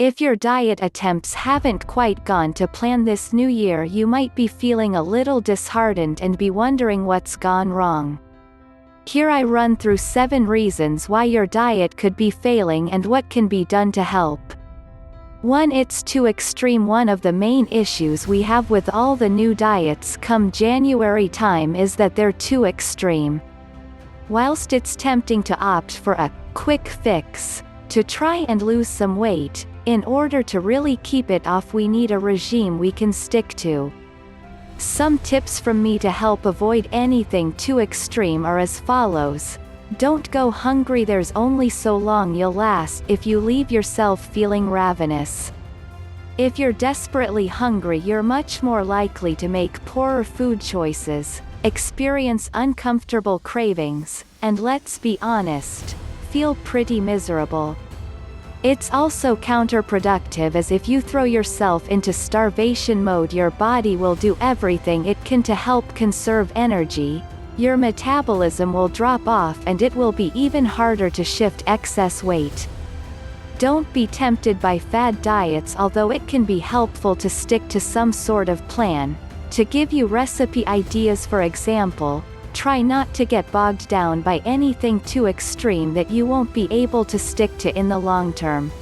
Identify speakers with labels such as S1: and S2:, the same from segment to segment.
S1: If your diet attempts haven't quite gone to plan this new year, you might be feeling a little disheartened and be wondering what's gone wrong. Here I run through 7 reasons why your diet could be failing and what can be done to help. 1. It's too extreme. One of the main issues we have with all the new diets come January time is that they're too extreme. Whilst it's tempting to opt for a quick fix, to try and lose some weight, in order to really keep it off we need a regime we can stick to. Some tips from me to help avoid anything too extreme are as follows. Don't go hungry. There's only so long you'll last if you leave yourself feeling ravenous. If you're desperately hungry, you're much more likely to make poorer food choices, experience uncomfortable cravings, and let's be honest, feel pretty miserable. It's also counterproductive, as if you throw yourself into starvation mode, your body will do everything it can to help conserve energy. Your metabolism will drop off and it will be even harder to shift excess weight. Don't be tempted by fad diets, although it can be helpful to stick to some sort of plan. To give you recipe ideas, for example, try not to get bogged down by anything too extreme that you won't be able to stick to in the long term.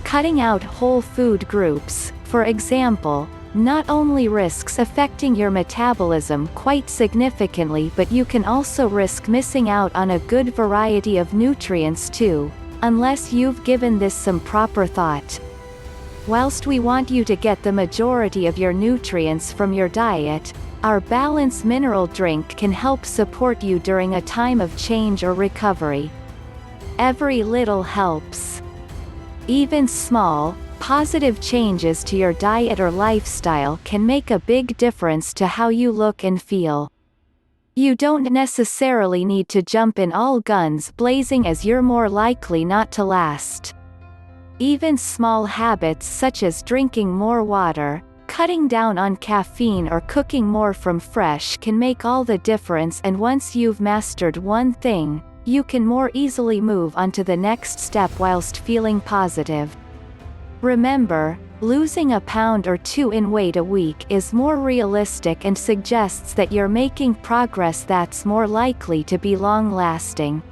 S1: Cutting out whole food groups, for example, not only risks affecting your metabolism quite significantly, but you can also risk missing out on a good variety of nutrients too, unless you've given this some proper thought. Whilst we want you to get the majority of your nutrients from your diet, our Balance mineral drink can help support you during a time of change or recovery. Every little helps. Even small, positive changes to your diet or lifestyle can make a big difference to how you look and feel. You don't necessarily need to jump in all guns blazing, as you're more likely not to last. Even small habits such as drinking more water, cutting down on caffeine, or cooking more from fresh can make all the difference, and once you've mastered one thing, you can more easily move on to the next step whilst feeling positive. Remember, losing a pound or 2 in weight a week is more realistic and suggests that you're making progress that's more likely to be long-lasting.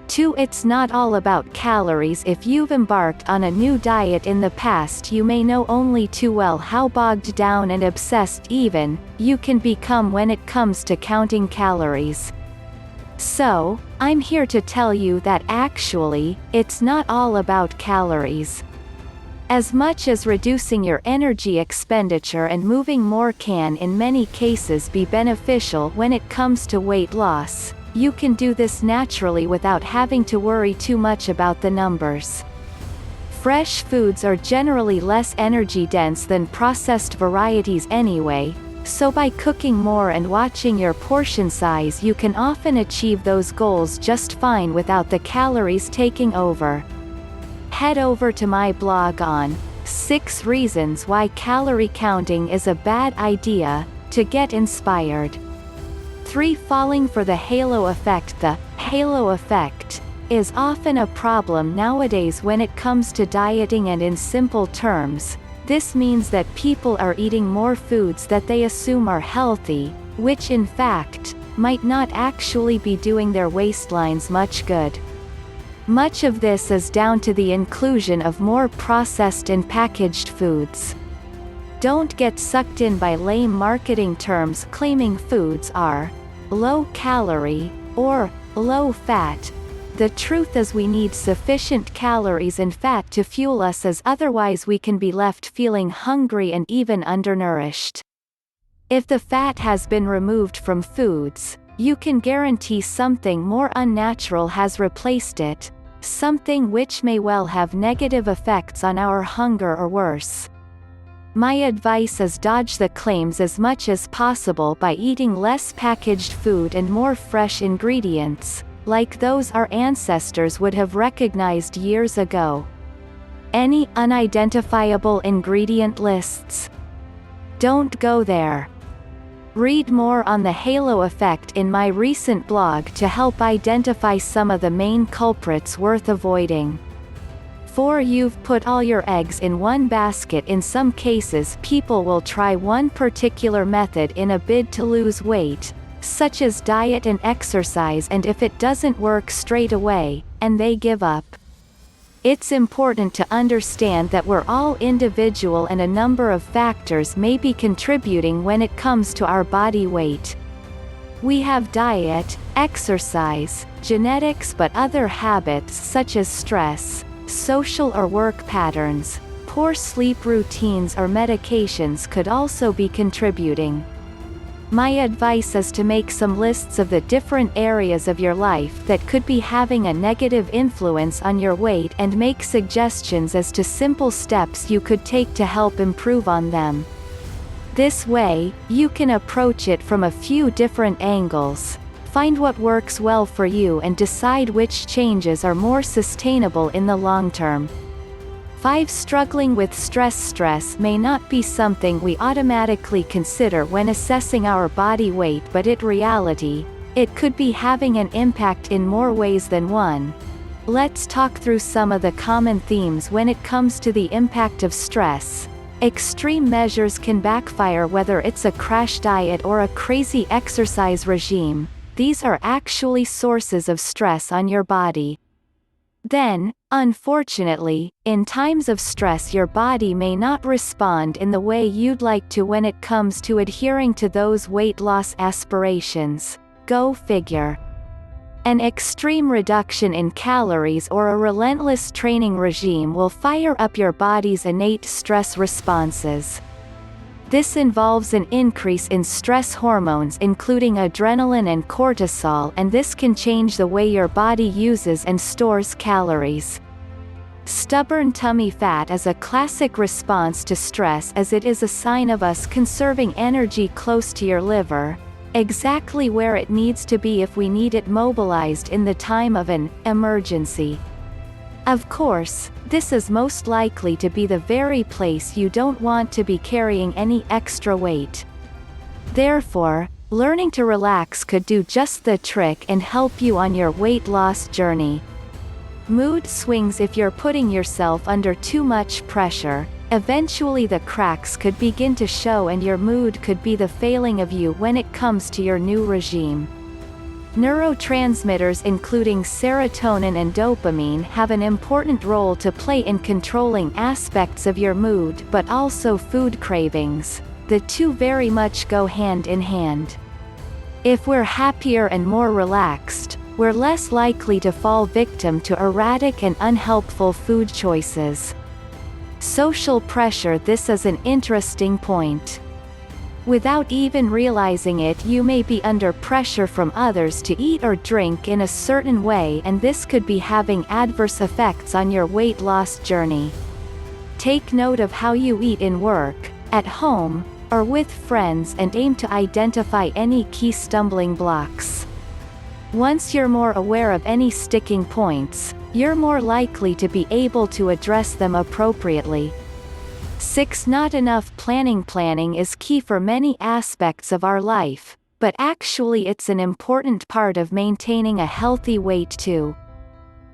S1: 2. It's not all about calories. If you've embarked on a new diet in the past, you may know only too well how bogged down and obsessed even you can become when it comes to counting calories. So, I'm here to tell you that actually, it's not all about calories. As much as reducing your energy expenditure and moving more can in many cases be beneficial when it comes to weight loss, you can do this naturally without having to worry too much about the numbers. Fresh foods are generally less energy dense than processed varieties anyway, so by cooking more and watching your portion size, you can often achieve those goals just fine without the calories taking over. Head over to my blog on 6 reasons why calorie counting is a bad idea to get inspired. 3. Falling for the halo effect. The halo effect is often a problem nowadays when it comes to dieting, and in simple terms, this means that people are eating more foods that they assume are healthy, which in fact, might not actually be doing their waistlines much good. Much of this is down to the inclusion of more processed and packaged foods. Don't get sucked in by lame marketing terms claiming foods are low-calorie or low-fat. The truth is we need sufficient calories and fat to fuel us, as otherwise we can be left feeling hungry and even undernourished. If the fat has been removed from foods, you can guarantee something more unnatural has replaced it, something which may well have negative effects on our hunger or worse. My advice is dodge the claims as much as possible by eating less packaged food and more fresh ingredients, like those our ancestors would have recognized years ago. Any unidentifiable ingredient lists? Don't go there. Read more on the halo effect in my recent blog to help identify some of the main culprits worth avoiding. 4. You've put all your eggs in one basket. In some cases, people will try one particular method in a bid to lose weight, such as diet and exercise, and if it doesn't work straight away, and they give up. It's important to understand that we're all individual and a number of factors may be contributing when it comes to our body weight. We have diet, exercise, genetics, but other habits such as stress, social or work patterns, poor sleep routines or medications could also be contributing. My advice is to make some lists of the different areas of your life that could be having a negative influence on your weight and make suggestions as to simple steps you could take to help improve on them. This way, you can approach it from a few different angles, find what works well for you and decide which changes are more sustainable in the long term. 5. Struggling with stress. Stress may not be something we automatically consider when assessing our body weight, but in reality, it could be having an impact in more ways than one. Let's talk through some of the common themes when it comes to the impact of stress. Extreme measures can backfire, whether it's a crash diet or a crazy exercise regime. These are actually sources of stress on your body. Then, unfortunately, in times of stress your body may not respond in the way you'd like to when it comes to adhering to those weight loss aspirations. Go figure. An extreme reduction in calories or a relentless training regime will fire up your body's innate stress responses. This involves an increase in stress hormones including adrenaline and cortisol, and this can change the way your body uses and stores calories. Stubborn tummy fat is a classic response to stress, as it is a sign of us conserving energy close to your liver, exactly where it needs to be if we need it mobilized in the time of an emergency. Of course, this is most likely to be the very place you don't want to be carrying any extra weight. Therefore, learning to relax could do just the trick and help you on your weight loss journey. Mood swings. If you're putting yourself under too much pressure, eventually the cracks could begin to show and your mood could be the failing of you when it comes to your new regime. Neurotransmitters including serotonin and dopamine have an important role to play in controlling aspects of your mood, but also food cravings. The two very much go hand in hand. If we're happier and more relaxed, we're less likely to fall victim to erratic and unhelpful food choices. Social pressure. This is an interesting point. Without even realizing it, you may be under pressure from others to eat or drink in a certain way, and this could be having adverse effects on your weight loss journey. Take note of how you eat in work, at home, or with friends, and aim to identify any key stumbling blocks. Once you're more aware of any sticking points, you're more likely to be able to address them appropriately. 6. Not enough planning. Planning is key for many aspects of our life, but actually it's an important part of maintaining a healthy weight too.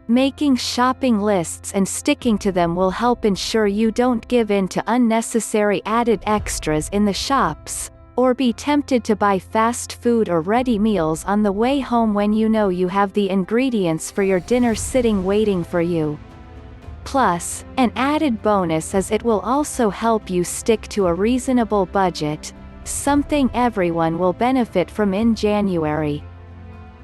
S1: Making shopping lists and sticking to them will help ensure you don't give in to unnecessary added extras in the shops, or be tempted to buy fast food or ready meals on the way home when you know you have the ingredients for your dinner sitting waiting for you. Plus, an added bonus is it will also help you stick to a reasonable budget, something everyone will benefit from in January.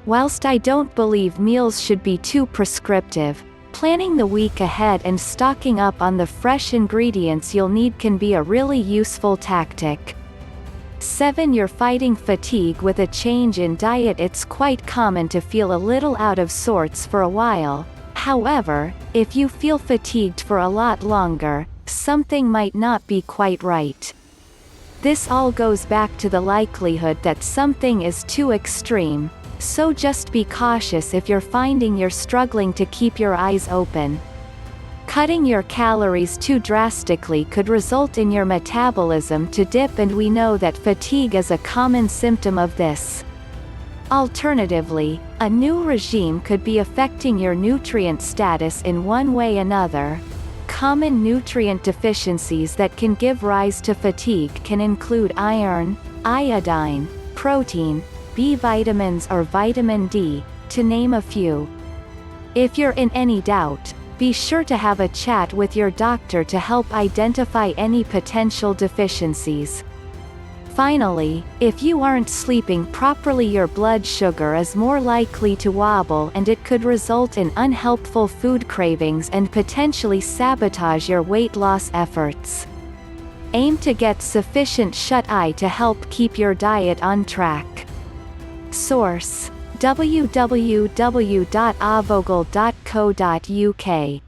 S1: Whilst I don't believe meals should be too prescriptive, planning the week ahead and stocking up on the fresh ingredients you'll need can be a really useful tactic. 7. You're fighting fatigue. With a change in diet, it's quite common to feel a little out of sorts for a while. However, if you feel fatigued for a lot longer, something might not be quite right. This all goes back to the likelihood that something is too extreme, so just be cautious if you're finding you're struggling to keep your eyes open. Cutting your calories too drastically could result in your metabolism to dip, and we know that fatigue is a common symptom of this. Alternatively, a new regime could be affecting your nutrient status in one way or another. Common nutrient deficiencies that can give rise to fatigue can include iron, iodine, protein, B vitamins or vitamin D, to name a few. If you're in any doubt, be sure to have a chat with your doctor to help identify any potential deficiencies. Finally, if you aren't sleeping properly, your blood sugar is more likely to wobble and it could result in unhelpful food cravings and potentially sabotage your weight loss efforts. Aim to get sufficient shut-eye to help keep your diet on track. Source: www.avogel.co.uk